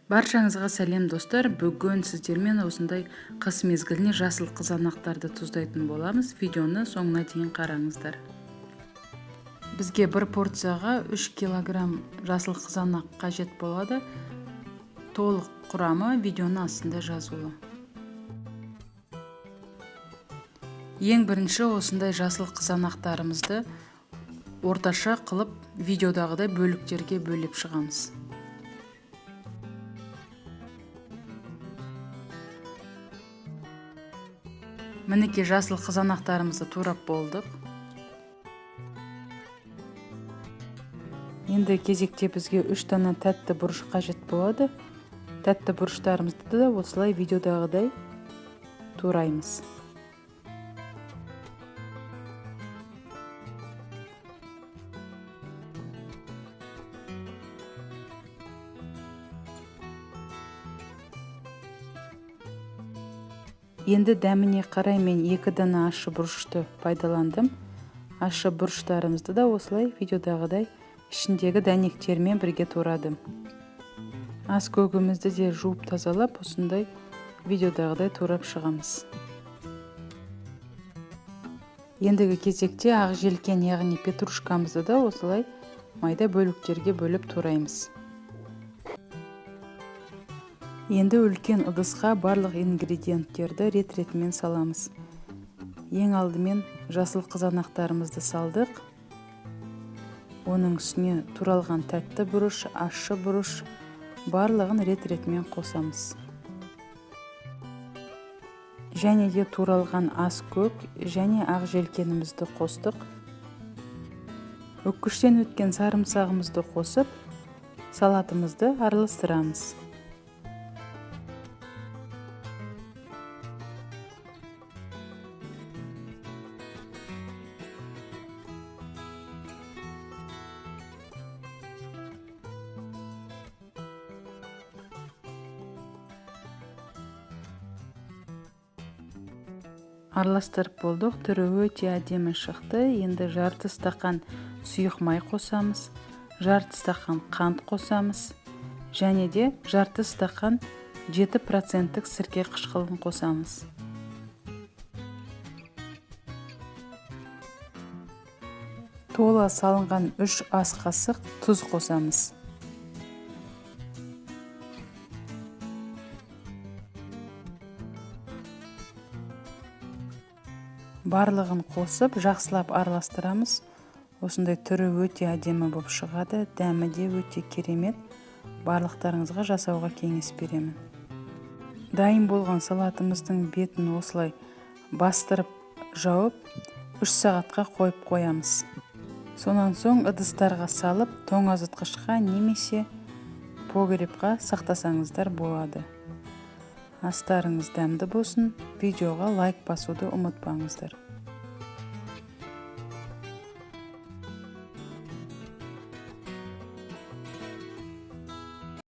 Баршаңызға сәлем достар. Бүгін сіздермен осындай қыс мезгіліне жасыл қызанақтарды тұздайтын боламыз. Видеоны соңына дейін қараңыздар. Бізге бір порцияға 3 килограмм жасыл қызанақ қажет болады. Толық құрамы видеоның астында жазулы. Ең бірінші осындай жасыл қызанақтарымызды орташа қылып видеодағыдай бөліктерге бөліп шығамыз. Мінекей жасыл қызанақтарымызды турап болдық. Енді кезекте бізге 3 дана тәтті бұрыш қажет болады. Тәтті бұрыштарымызды да осылай видеодағыдай тураймыз. Енді дәміне қарай мен 2 дана ащы бұрышты пайдаландым. Ащы бұрыштарымызды да осылай видеодағыдай ішіндегі дәнектермен бірге турадым. Ас көгімізді де жуып тазалап, осындай видеодағыдай турап шығамыз. Ендігі кезекте ақ желкен, яғни петрушкамызды да осылай майда бөліктерге бөліп тураймыз. Енді үлкен ыдысқа барлық ингредиенттерді рет-ретімен саламыз. Ең алдымен жасыл қызанақтарымызды салдық. Оның үстіне туралған тәтті бұрыш, ащы бұрыш, барлығын рет-ретімен қосамыз. Және де туралған ас көк және ақ желкенімізді қостық. Үккіштен өткен сарымсағымызды қосып, салатымызды араластырамыз. Араластырып болдық, түрі өте әдемі шықты. Енді жарты стақан сұйық май қосамыз, жарты стақан қант қосамыз, және де жарты стақан 7% сірке қышқылын қосамыз. Тола салынған 3 ас қасық тұз қосамыз. Барлығын қосып, жақсылап араластырамыз. Осындай түрі өте әдемі болып шығады, дәмі де өте керемет. Барлықтарыңызға жасауға кеңес беремін. Дайын болған салатымыздың бетін осылай бастырып жауып, 3 сағатқа қойып қоямыз. Сонан соң ыдыстарға салып, тоңазытқышқа немесе погребқа сақтасаңыздар болады. Астарыңыз дәмді болсын. Видеоға лайк басуды ұмытпаңыздар.